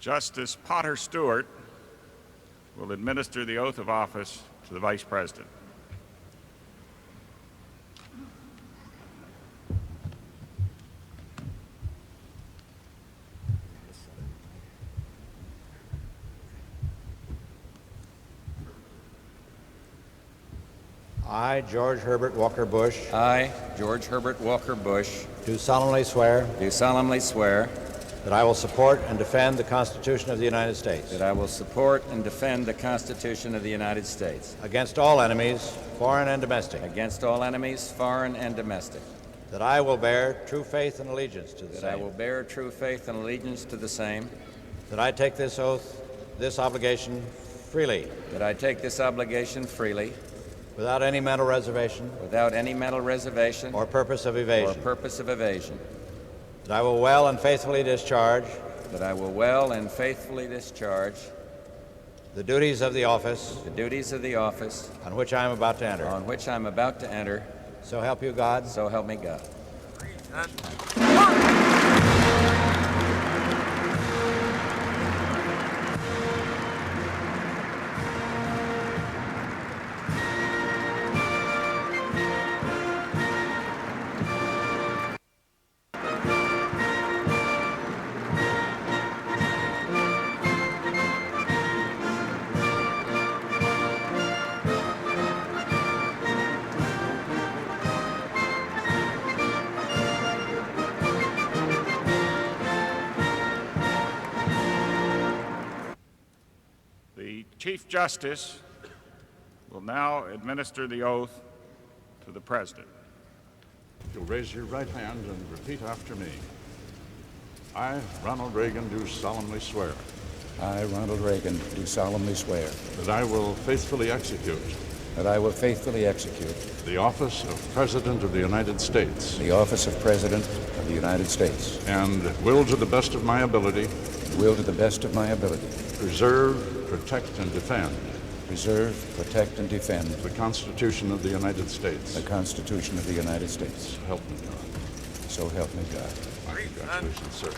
Justice Potter Stewart will administer the oath of office to the Vice President. I, George Herbert Walker Bush, I, George Herbert Walker Bush, do solemnly swear that I will support and defend the Constitution of the United States I will support and defend the Constitution of the United States against all enemies, foreign and domestic, against all enemies, foreign and domestic, that I will bear true faith and allegiance to the that same, I will bear true faith and allegiance to the same, that I take this oath, this obligation freely, that I take this obligation freely, without any mental reservation without any mental reservation or purpose of evasion, that I will well and faithfully discharge the duties of the office on which I am about to enter. So help you God. So help me God. The Chief Justice will now administer the oath to the President. You'll raise your right hand and repeat after me. I, Ronald Reagan, do solemnly swear I, Ronald Reagan, do solemnly swear that I will faithfully execute that I will faithfully execute the office of President of the United States the office of President of the United States and will, to the best of my ability, preserve, protect, and defend the Constitution of the United States. So help me God. So help me God. Congratulations, sir.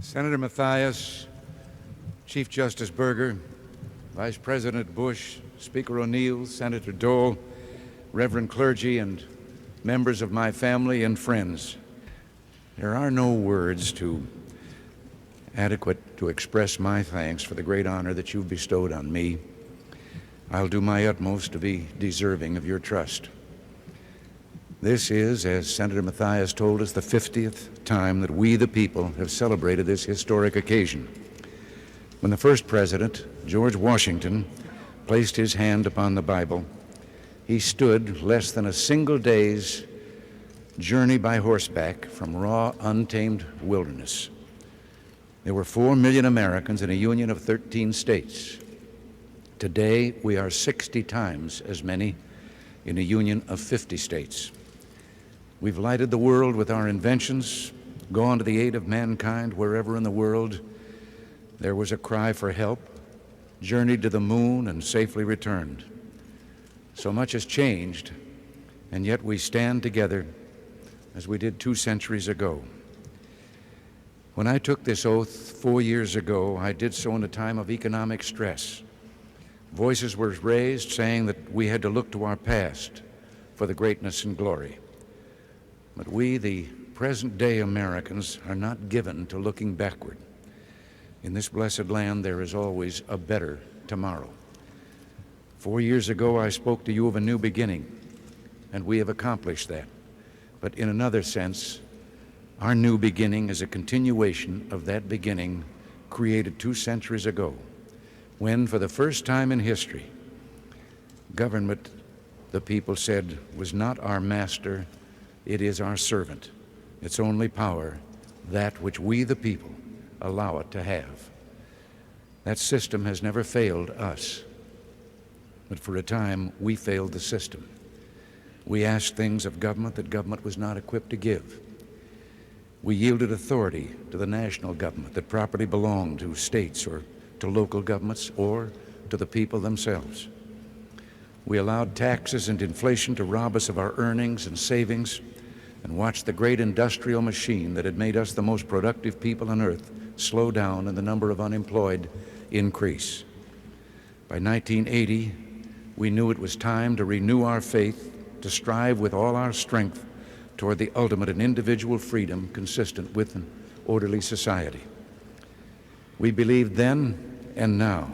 Senator Mathias, Chief Justice Berger, Vice President Bush, Speaker O'Neill, Senator Dole, Reverend clergy, and members of my family and friends. There are no words adequate to express my thanks for the great honor that you've bestowed on me. I'll do my utmost to be deserving of your trust. This is, as Senator Mathias told us, the 50th time that we, the people, have celebrated this historic occasion. When the first president, George Washington, placed his hand upon the Bible, he stood less than a single day's journey by horseback from raw, untamed wilderness. There were 4 million Americans in a union of 13 states. Today, we are 60 times as many in a union of 50 states. We've lighted the world with our inventions, gone to the aid of mankind wherever in the world there was a cry for help, journeyed to the moon and safely returned. So much has changed, and yet we stand together as we did 2 centuries ago. When I took this oath 4 years ago, I did so in a time of economic stress. Voices were raised saying that we had to look to our past for the greatness and glory. But we, the present-day Americans, are not given to looking backward. In this blessed land, there is always a better tomorrow. 4 years ago, I spoke to you of a new beginning, and we have accomplished that. But in another sense, our new beginning is a continuation of that beginning created 2 centuries ago, when, for the first time in history, government, the people said, was not our master, it is our servant. Its only power, that which we, the people, allow it to have. That system has never failed us, but for a time, we failed the system. We asked things of government that government was not equipped to give. We yielded authority to the national government that properly belonged to states or to local governments or to the people themselves. We allowed taxes and inflation to rob us of our earnings and savings and watched the great industrial machine that had made us the most productive people on earth slow down and the number of unemployed increase. By 1980, we knew it was time to renew our faith, to strive with all our strength toward the ultimate in individual freedom consistent with an orderly society. We believed then and now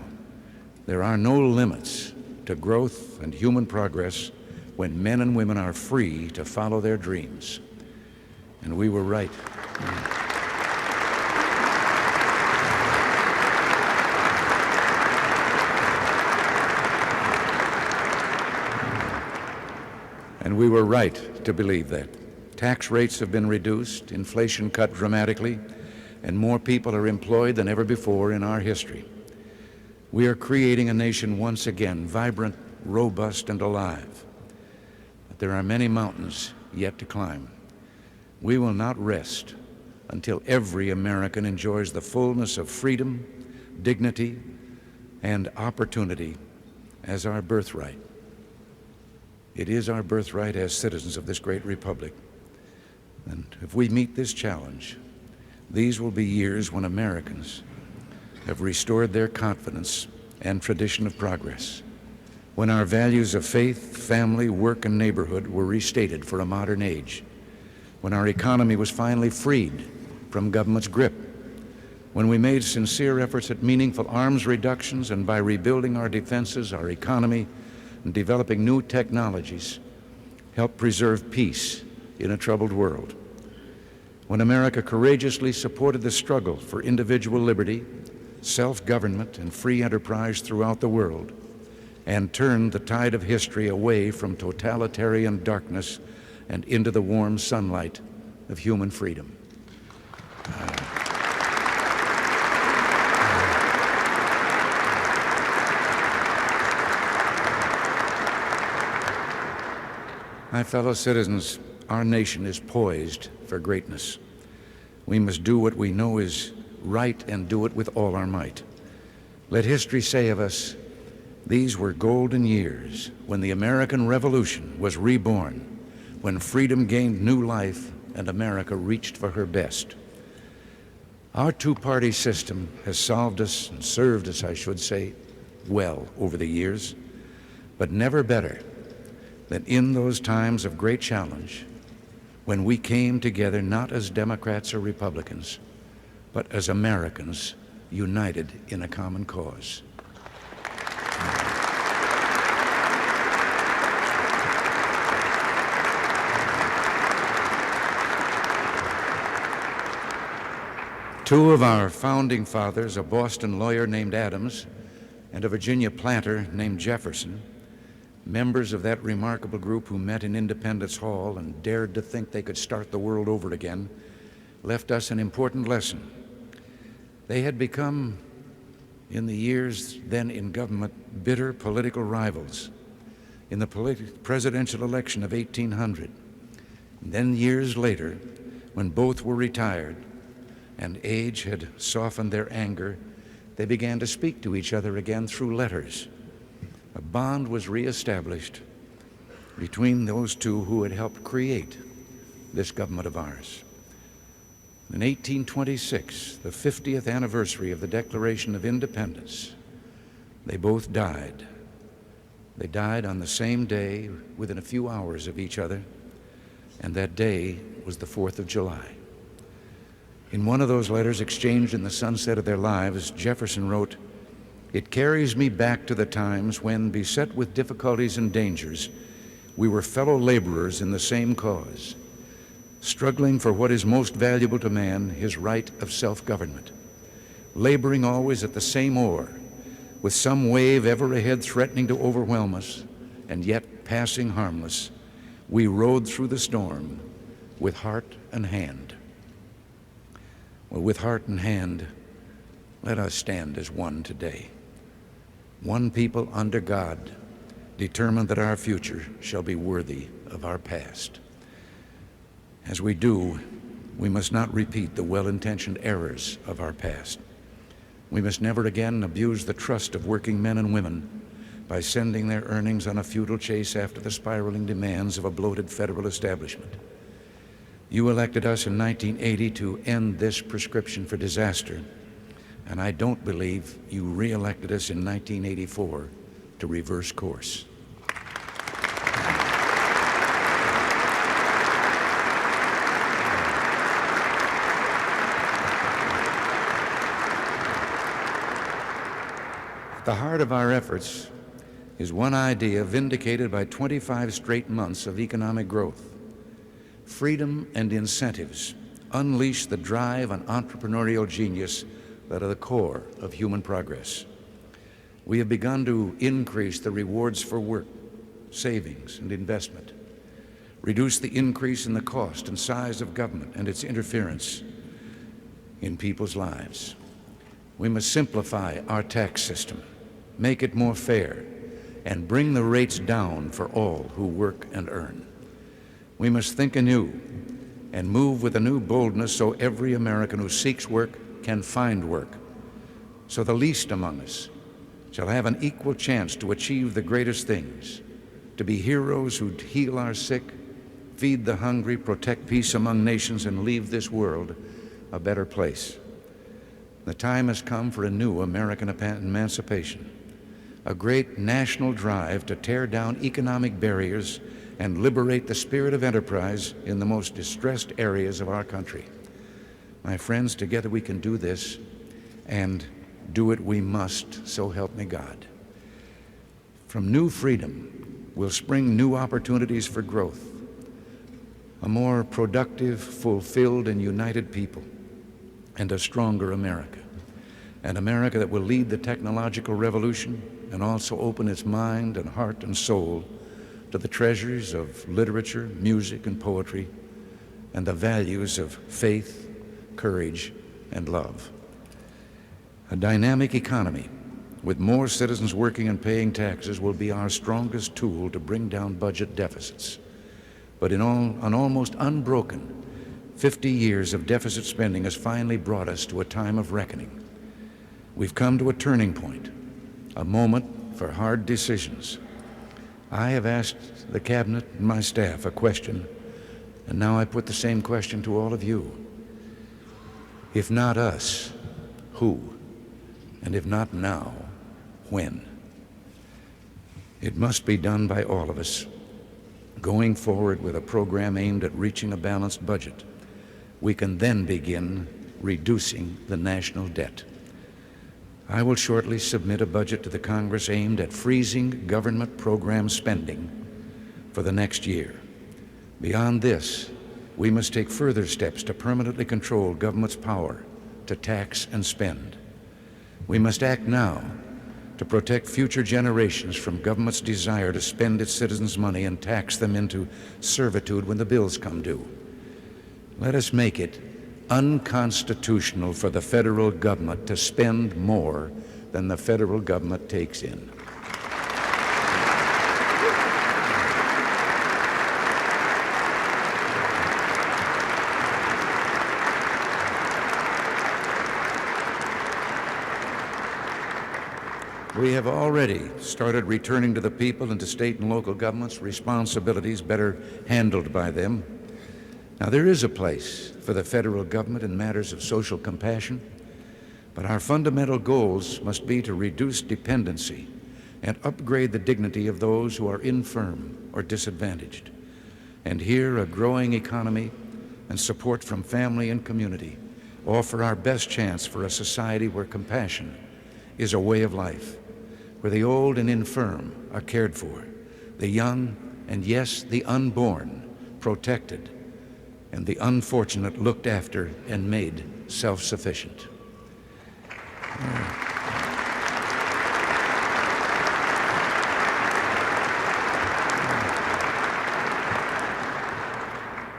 there are no limits to growth and human progress when men and women are free to follow their dreams. And we were right. And we were right to believe that. Tax rates have been reduced, inflation cut dramatically, and more people are employed than ever before in our history. We are creating a nation once again, vibrant, robust, and alive. But there are many mountains yet to climb. We will not rest until every American enjoys the fullness of freedom, dignity, and opportunity as our birthright. It is our birthright as citizens of this great republic. And if we meet this challenge, these will be years when Americans have restored their confidence and tradition of progress, when our values of faith, family, work, and neighborhood were restated for a modern age, when our economy was finally freed from government's grip, when we made sincere efforts at meaningful arms reductions and by rebuilding our defenses, our economy, and developing new technologies, helped preserve peace in a troubled world. When America courageously supported the struggle for individual liberty, self-government, and free enterprise throughout the world, and turned the tide of history away from totalitarian darkness and into the warm sunlight of human freedom. My fellow citizens, our nation is poised for greatness. We must do what we know is right and do it with all our might. Let history say of us, these were golden years when the American Revolution was reborn, when freedom gained new life and America reached for her best. Our two-party system has solved us and served us, I should say, well over the years, but never better than in those times of great challenge when we came together not as Democrats or Republicans, but as Americans united in a common cause. Two of our founding fathers, a Boston lawyer named Adams and a Virginia planter named Jefferson, members of that remarkable group who met in Independence Hall and dared to think they could start the world over again, left us an important lesson. They had become, in the years then in government, bitter political rivals in the presidential election of 1800. And then years later, when both were retired and age had softened their anger, they began to speak to each other again through letters. A bond was reestablished between those two who had helped create this government of ours. In 1826, the 50th anniversary of the Declaration of Independence, they both died. They died on the same day, within a few hours of each other, and that day was the 4th of July. In one of those letters exchanged in the sunset of their lives, Jefferson wrote, It carries me back to the times when, beset with difficulties and dangers, we were fellow laborers in the same cause, struggling for what is most valuable to man, his right of self-government, laboring always at the same oar, with some wave ever ahead threatening to overwhelm us, and yet passing harmless. We rode through the storm with heart and hand. Well, with heart and hand, let us stand as one today. One people under God, determined that our future shall be worthy of our past. As we do, we must not repeat the well-intentioned errors of our past. We must never again abuse the trust of working men and women by sending their earnings on a futile chase after the spiraling demands of a bloated federal establishment. You elected us in 1980 to end this prescription for disaster, and I don't believe you re-elected us in 1984 to reverse course. The heart of our efforts is one idea vindicated by 25 straight months of economic growth. Freedom and incentives unleash the drive and entrepreneurial genius that are the core of human progress. We have begun to increase the rewards for work, savings, and investment, reduce the increase in the cost and size of government and its interference in people's lives. We must simplify our tax system, make it more fair, and bring the rates down for all who work and earn. We must think anew and move with a new boldness so every American who seeks work can find work, so the least among us shall have an equal chance to achieve the greatest things, to be heroes who heal our sick, feed the hungry, protect peace among nations, and leave this world a better place. The time has come for a new American emancipation, a great national drive to tear down economic barriers and liberate the spirit of enterprise in the most distressed areas of our country. My friends, together we can do this, and do it we must, so help me God. From new freedom will spring new opportunities for growth, a more productive, fulfilled, and united people, and a stronger America. An America that will lead the technological revolution and also open its mind and heart and soul to the treasures of literature, music, and poetry, and the values of faith, courage, and love. A dynamic economy with more citizens working and paying taxes will be our strongest tool to bring down budget deficits. But an almost unbroken 50 years of deficit spending has finally brought us to a time of reckoning. We've come to a turning point, a moment for hard decisions. I have asked the Cabinet and my staff a question, and now I put the same question to all of you. If not us, who? And if not now, when? It must be done by all of us. Going forward with a program aimed at reaching a balanced budget, we can then begin reducing the national debt. I will shortly submit a budget to the Congress aimed at freezing government program spending for the next year. Beyond this, we must take further steps to permanently control government's power to tax and spend. We must act now to protect future generations from government's desire to spend its citizens' money and tax them into servitude when the bills come due. Let us make it unconstitutional for the federal government to spend more than the federal government takes in. We have already started returning to the people and to state and local governments responsibilities better handled by them. Now, there is a place for the federal government in matters of social compassion, but our fundamental goals must be to reduce dependency and upgrade the dignity of those who are infirm or disadvantaged. And here, a growing economy and support from family and community offer our best chance for a society where compassion is a way of life, where the old and infirm are cared for, the young and, yes, the unborn protected, and the unfortunate looked after and made self-sufficient.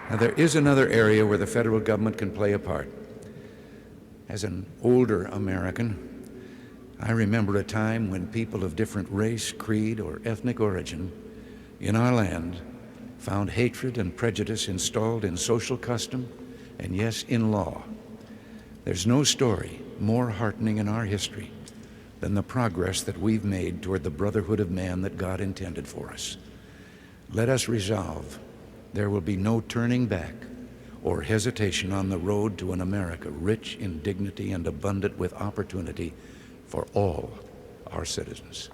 Now, there is another area where the federal government can play a part. As an older American, I remember a time when people of different race, creed, or ethnic origin in our land found hatred and prejudice installed in social custom and, yes, in law. There's no story more heartening in our history than the progress that we've made toward the brotherhood of man that God intended for us. Let us resolve there will be no turning back or hesitation on the road to an America rich in dignity and abundant with opportunity for all our citizens.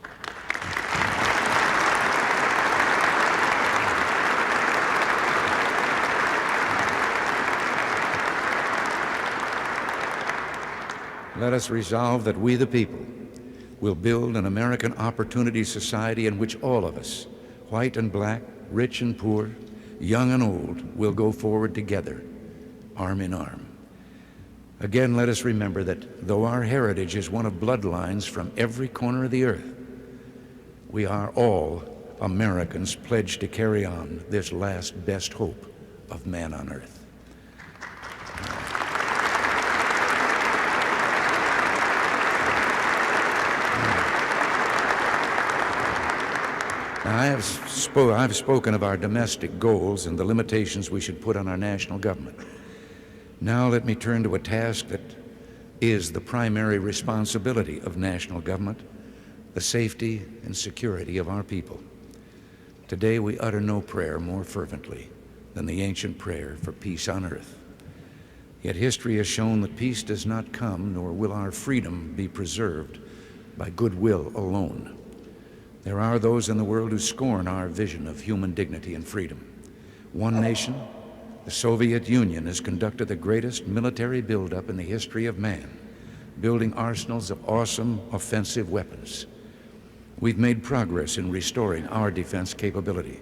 Let us resolve that we, the people, will build an American opportunity society in which all of us, white and black, rich and poor, young and old, will go forward together, arm in arm. Again, let us remember that though our heritage is one of bloodlines from every corner of the earth, we are all Americans pledged to carry on this last best hope of man on earth. Now, I've spoken of our domestic goals and the limitations we should put on our national government. Now let me turn to a task that is the primary responsibility of national government, the safety and security of our people. Today we utter no prayer more fervently than the ancient prayer for peace on earth. Yet history has shown that peace does not come, nor will our freedom be preserved by goodwill alone. There are those in the world who scorn our vision of human dignity and freedom. One nation, the Soviet Union, has conducted the greatest military buildup in the history of man, building arsenals of awesome offensive weapons. We've made progress in restoring our defense capability,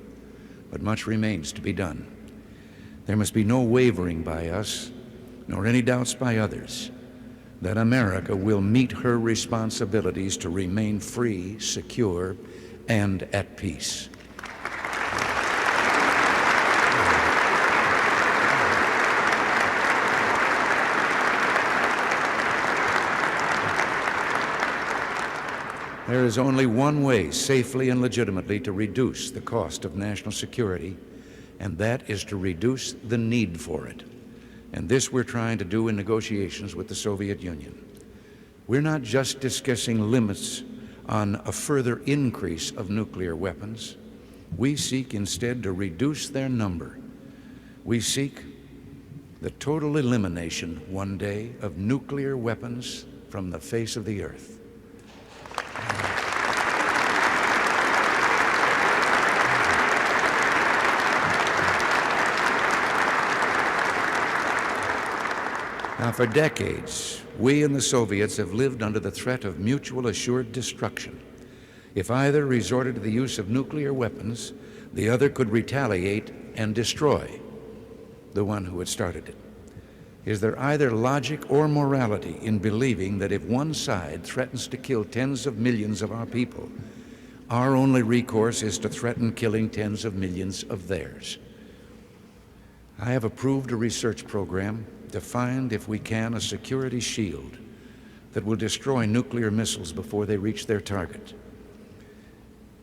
but much remains to be done. There must be no wavering by us, nor any doubts by others, that America will meet her responsibilities to remain free, secure, and at peace. There is only one way safely and legitimately to reduce the cost of national security, and that is to reduce the need for it. And this we're trying to do in negotiations with the Soviet Union. We're not just discussing limits on a further increase of nuclear weapons. We seek instead to reduce their number. We seek the total elimination one day of nuclear weapons from the face of the earth. Now, for decades, we and the Soviets have lived under the threat of mutual assured destruction. If either resorted to the use of nuclear weapons, the other could retaliate and destroy the one who had started it. Is there either logic or morality in believing that if one side threatens to kill tens of millions of our people, our only recourse is to threaten killing tens of millions of theirs? I have approved a research program to find, if we can, a security shield that will destroy nuclear missiles before they reach their target.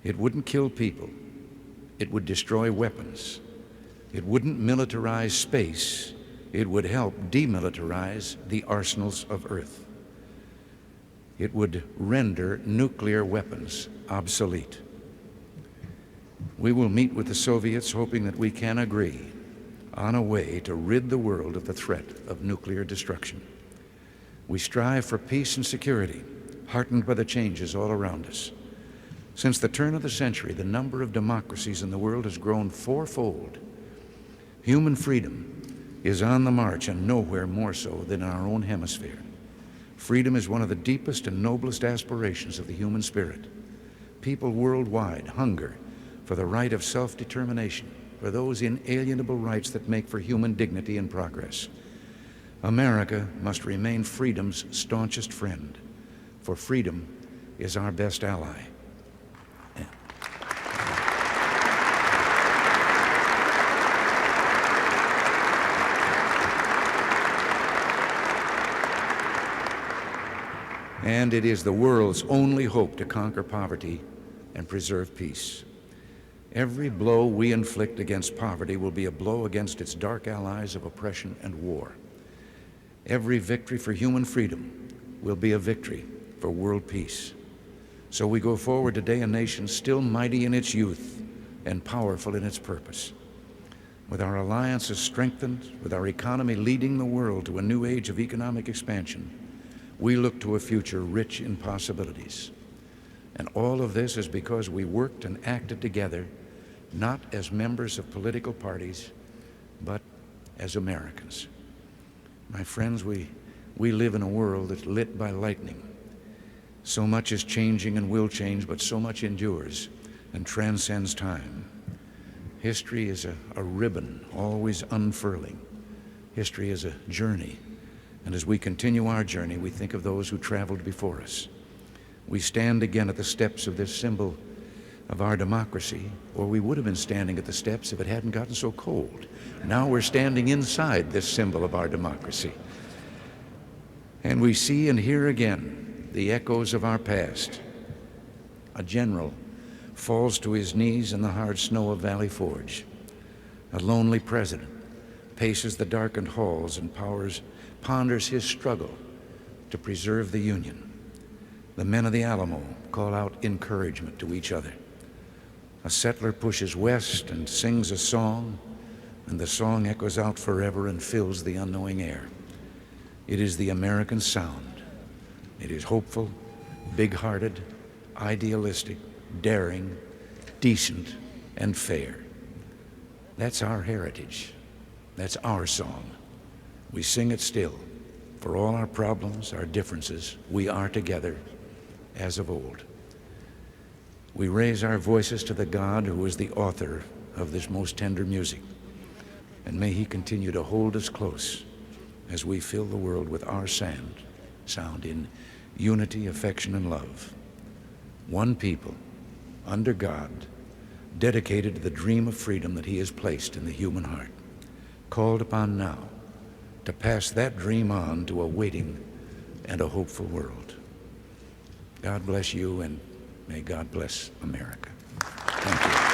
It wouldn't kill people. It would destroy weapons. It wouldn't militarize space. It would help demilitarize the arsenals of Earth. It would render nuclear weapons obsolete. We will meet with the Soviets hoping that we can agree on a way to rid the world of the threat of nuclear destruction. We strive for peace and security, heartened by the changes all around us. Since the turn of the century, the number of democracies in the world has grown fourfold. Human freedom is on the march, and nowhere more so than in our own hemisphere. Freedom is one of the deepest and noblest aspirations of the human spirit. People worldwide hunger for the right of self-determination, for those inalienable rights that make for human dignity and progress. America must remain freedom's staunchest friend, for freedom is our best ally. And it is the world's only hope to conquer poverty and preserve peace. Every blow we inflict against poverty will be a blow against its dark allies of oppression and war. Every victory for human freedom will be a victory for world peace. So we go forward today, a nation still mighty in its youth and powerful in its purpose. With our alliances strengthened, with our economy leading the world to a new age of economic expansion, we look to a future rich in possibilities. And all of this is because we worked and acted together, not as members of political parties, but as Americans. My friends, we live in a world that's lit by lightning. So much is changing and will change, but so much endures and transcends time. History is a ribbon always unfurling. History is a journey. And as we continue our journey, we think of those who traveled before us. We stand again at the steps of this symbol of our democracy, or we would have been standing at the steps if it hadn't gotten so cold. Now we're standing inside this symbol of our democracy. And we see and hear again the echoes of our past. A general falls to his knees in the hard snow of Valley Forge. A lonely president paces the darkened halls and ponders his struggle to preserve the Union. The men of the Alamo call out encouragement to each other. A settler pushes west and sings a song, and the song echoes out forever and fills the unknowing air. It is the American sound. It is hopeful, big-hearted, idealistic, daring, decent, and fair. That's our heritage. That's our song. We sing it still. For all our problems, our differences, we are together as of old. We raise our voices to the God who is the author of this most tender music. And may he continue to hold us close as we fill the world with our sound in unity, affection, and love. One people, under God, dedicated to the dream of freedom that he has placed in the human heart, called upon now to pass that dream on to a waiting and a hopeful world. God bless you, and may God bless America. Thank you.